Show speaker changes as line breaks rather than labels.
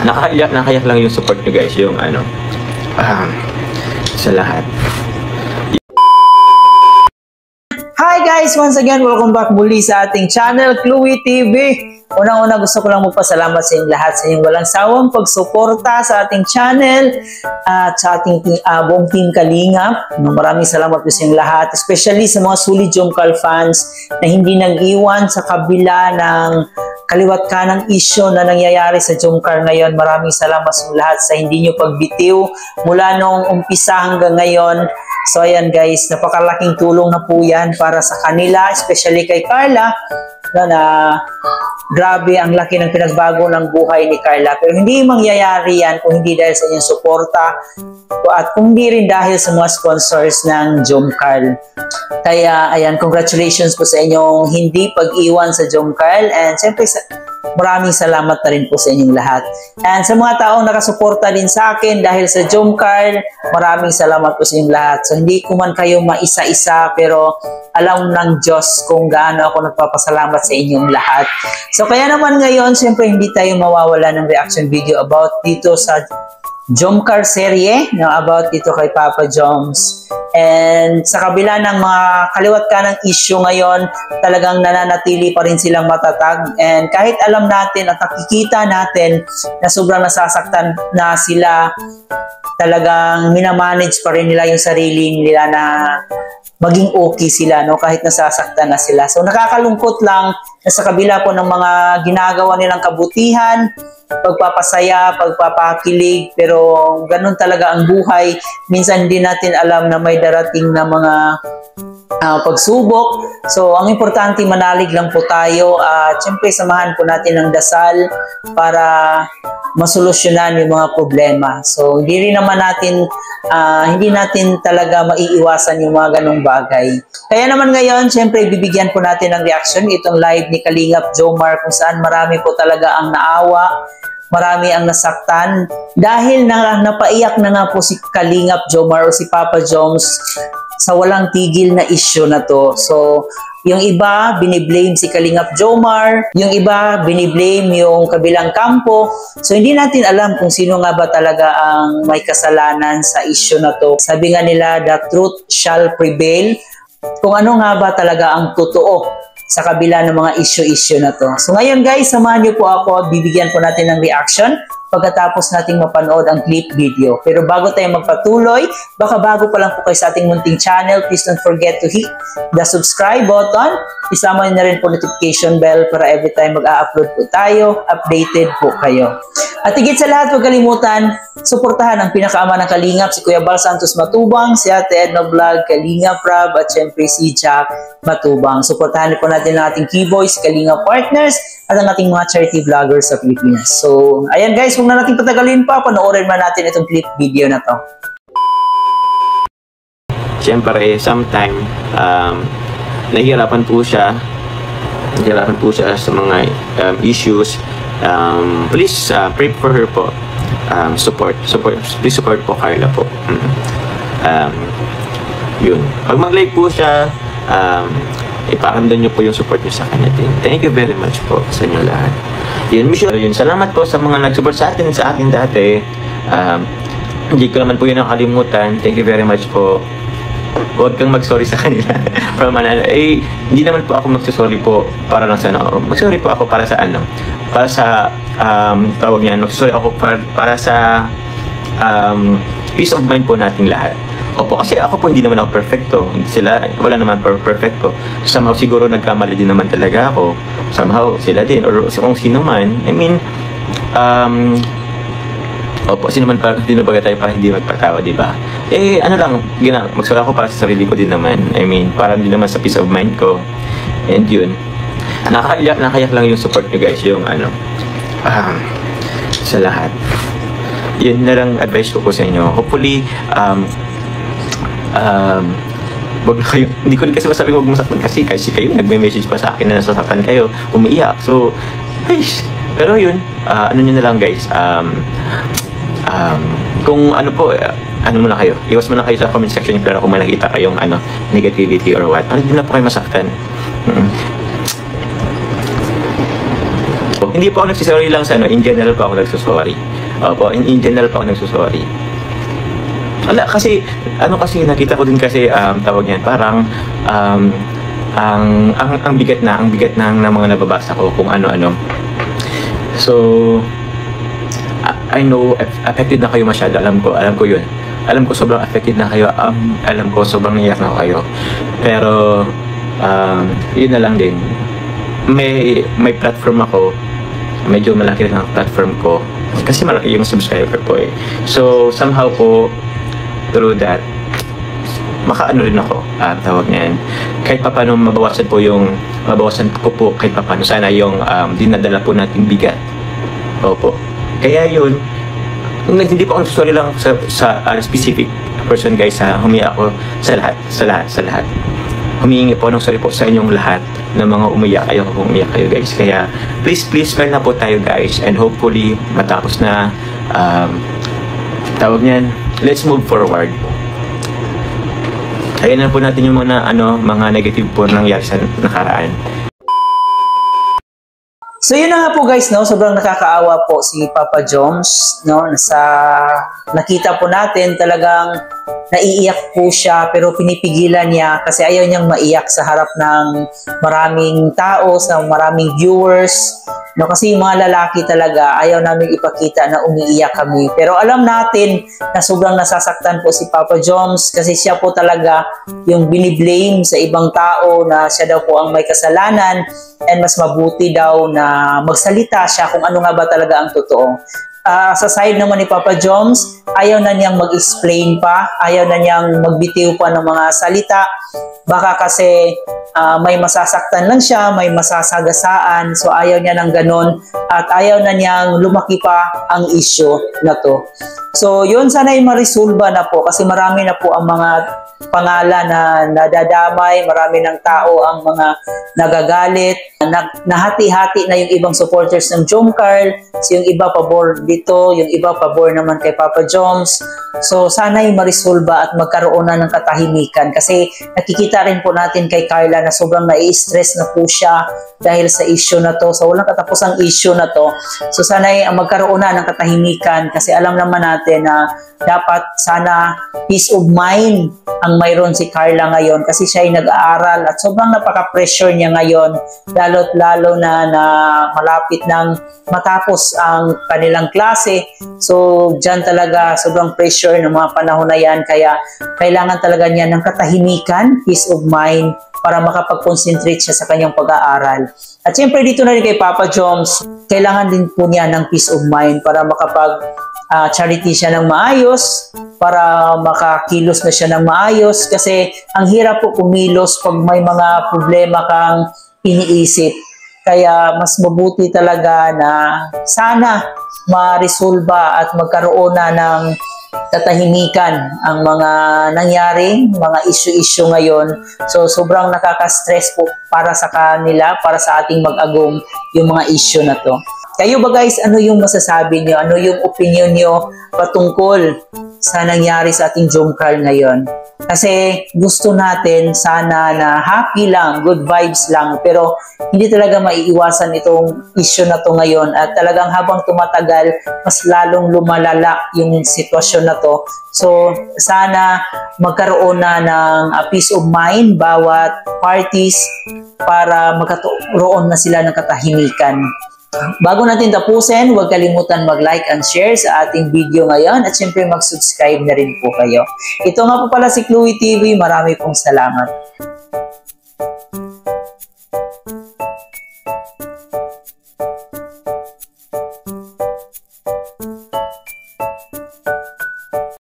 Nakayak lang yung support nyo guys, yung ano, sa lahat.
Hi guys! Once again, welcome back muli sa ating channel, Chloe TV. Unang-una gusto ko lang magpasalamat sa inyong lahat sa inyong walang sawang pagsuporta sa ating channel at sa ating buong team Kalingap. Maraming salamat po sa inyong lahat, especially sa mga Solid Jomcarl fans na hindi nag-iwan sa kabila ng kaliwat kanang issue na nangyayari sa Jomcarl ngayon. Maraming salamat sa lahat sa hindi nyo pagbitiw mula nung umpisa hanggang ngayon. So ayan guys, napakalaking tulong na po yan para sa kanila, especially kay Carla, na grabe ang laki ng pinagbago ng buhay ni Carla. Pero hindi mangyayari yan kung hindi dahil sa inyong suporta at kung hindi rin dahil sa mga sponsors ng Jomcarl. Kaya ayan, congratulations po sa inyong hindi pag-iwan sa Jomcarl, and siyempre maraming salamat na rin po sa inyong lahat. And sa mga taong nakasuporta din sa akin dahil sa Jomcarl, maraming salamat po sa inyong lahat. So hindi ko man kayo maisa-isa, pero alam ng Diyos kung gaano ako nagpapasalamat sa inyong lahat. So kaya naman ngayon, siyempre hindi tayo mawawala ng reaction video about dito sa Jomcarl serye, about dito kay Papa Joms. And sa kabila ng mga kaliwat kanang issue ngayon, talagang nananatili pa rin silang matatag. And kahit alam natin at nakikita natin na sobrang nasasaktan na sila, talagang minamanage pa rin nila yung sarili nila na maging okay sila, no? Kahit nasasaktan na sila. So nakakalungkot lang na sa kabila po ng mga ginagawa nilang kabutihan, pagpapasaya, pagpapakilig, pero ganun talaga ang buhay. Minsan hindi natin alam na may darating na mga pagsubok. So ang importante, manalig lang po tayo at siyempre samahan po natin ng dasal para masolusyonan yung mga problema. So hindi rin naman natin hindi natin talaga maiiwasan yung mga ganong bagay. Kaya naman ngayon, siyempre bibigyan po natin ng reaction itong live ni Kalingap Jomar, kung saan marami po talaga ang naawa, marami ang nasaktan dahil napaiyak na nga po si Kalingap Jomar o si Papa Joms sa walang tigil na issue na to. So yung iba, biniblame si Kalingap Jomar. Yung iba, biniblame yung kabilang kampo. So, hindi natin alam kung sino nga ba talaga ang may kasalanan sa issue na to. Sabi nga nila, the truth shall prevail. Kung ano nga ba talaga ang totoo sa kabila ng mga issue na to. So, ngayon guys, samahan niyo po ako. Bibigyan po natin ng reaction pagkatapos nating mapanood ang clip video. Pero bago tayo magpatuloy, baka bago pa lang po kayo sa ating munting channel, please don't forget to hit the subscribe button. Isama na rin po notification bell para every time mag-a-upload po tayo, updated po kayo. At higit sa lahat, huwag kalimutan, suportahan ang pinakaama ng Kalingap, si Kuya Bal Santos Matubang, si Ate Edna Vlog, Kalingap Rab, at syempre si Jack Matubang. Suportahan po natin ang ating keyboys, Kalingap Partners, at ang ating mga charity vloggers sa Pilipinas. So, ayan guys, huwag na natin patagalin pa, panoorin na natin itong clip video na to.
Siyempre, sometime, nahihirapan po siya sa mga issues. Please pray for her po. Please support po Carla po. Yun. Pag mag-like po siya, iparamdam nyo po yung support nyo sa kanya din. Thank you very much po sa inyo lahat. Yun, salamat po sa mga nag-support sa akin dati. Hindi ko naman po yun nakalimutan. Thank you very much po. Huwag kang mag-sorry sa kanila. Hindi naman po ako mag-sorry po para lang sa ano. Mag-sorry po ako para sa ano. Para sa, tawag niyan, mag-sorry ako para sa peace of mind po nating lahat. Opo, kasi ako po hindi naman ako perfecto. Sila, wala naman perfecto. Somehow siguro nagkamali din naman talaga ako. Somehow sila din, or kung sino man. I mean, opo, sino man hindi na tayo para hindi magpatawa, di ba? Ano lang, magsura ako para sa sarili ko din naman. I mean, para din naman sa peace of mind ko. And yun. Nakayak lang yung support nyo guys, yung ano, sa lahat. Yun na lang advice ko po sa inyo. Hopefully, wag na kayo, hindi ko rin kasi masabi huwag masaktan kasi kayo nagme-message pa sa akin na nasasaktan kayo, umiiyak. So, guys, pero yun, ano nyo na lang guys, kung ano po, ano muna kayo, iwas muna kayo sa comment section kung may nakita kayong ano, negativity or what, para hindi na po kayo masaktan. Hindi po ako nagsisorry lang sa ano, in general po ako nagsusorry. Opo, in general po ako nagsusorry. Wala, kasi, kasi nakita ko din kasi, tawag yan, parang, ang bigat ng mga nababasa ko kung ano-ano. So, I know, affected na kayo masyado, alam ko yun. Alam ko sobrang affected na kayo, alam ko sobrang naiyak na kayo. Pero, yun na lang din. May platform ako, medyo malaki rin ang platform ko. Kasi malaki yung subscriber ko eh. So, somehow po, through that, makaano rin ako, tawag niyan. Kahit paano mabawasan ko po kahit paano. Sana yung dinadala po nating bigat. Opo. Kaya yun, hindi po ako sorry lang sa specific person guys, humiyak ako sa lahat. Humihingi po ng sorry po sa inyong lahat ng mga umiyak. Ayoko kung umiyak kayo guys. Kaya please fair na po tayo guys, and hopefully matapos na tawag niyan, let's move forward. Kaya na po natin yung mga negative po nangyari sa nakaraan.
So yun na nga po guys, no, sobrang nakakaawa po si Papa Joms, no, nakita po natin talagang naiiyak po siya pero pinipigilan niya kasi ayaw niyang maiyak sa harap ng maraming tao, sa maraming viewers, no, kasi yung mga lalaki talaga ayaw namin ipakita na umiiyak kami. Pero alam natin na sobrang nasasaktan po si Papa Joms kasi siya po talaga yung biniblame sa ibang tao na siya daw po ang may kasalanan, and mas mabuti daw na magsalita siya kung ano nga ba talaga ang totoo. Sa side naman ni Papa Joms, ayaw na niyang mag-explain pa, ayaw na niyang magbitiw pa ng mga salita. Baka kasi may masasaktan lang siya, may masasagasaan, so ayaw niya ng ganon at ayaw na niyang lumaki pa ang issue na to. So yun, sana ay marisolba na po kasi marami na po ang mga pangalan na nadadamay, marami ng tao ang mga nagagalit, nahati-hati na yung ibang supporters ng Jomcarl, so yung iba pabor dito, yung iba pabor naman kay Papa Joms. So sana ay marisolba at magkaroon na ng katahimikan kasi nakikita rin po natin kay Carla na sobrang nai-stress na po siya dahil sa issue na to. So walang katapusang issue na to. So sana ay magkaroon na ng katahimikan kasi alam naman natin na dapat sana peace of mind ang mayroon si Carla ngayon kasi siya ay nag-aaral at sobrang napaka-pressure niya ngayon, lalo na malapit nang matapos ang kanilang klase. So dyan talaga sobrang pressure ng mga panahon na yan, kaya kailangan talaga niya ng katahimikan, peace of mind, para makapag-concentrate siya sa kanyang pag-aaral. At siyempre dito na rin kay Papa Joms, kailangan din po niya ng peace of mind para charity siya ng maayos, para makakilos na siya ng maayos kasi ang hirap po kumilos pag may mga problema kang iniisip. Kaya mas mabuti talaga na sana ma-resolba at magkaroon na ng katahimikan ang mga nangyaring mga issue ngayon. So sobrang nakaka-stress po para sa kanila, para sa ating mag-agong yung mga issue na to. Kayo ba guys, ano yung masasabi nyo? Ano yung opinion nyo patungkol sa nangyari sa ating Jomcarl ngayon? Kasi gusto natin sana na happy lang, good vibes lang, pero hindi talaga maiiwasan itong issue na to ngayon at talagang habang tumatagal, mas lalong lumalala yung sitwasyon na to. So sana magkaroon na ng peace of mind bawat parties para magkaroon na sila ng katahimikan. Bago natin tapusin, huwag kalimutan mag-like and share sa ating video ngayon at syempre mag-subscribe na rin po kayo. Ito nga po pala si Chloe TV. Marami pong salamat.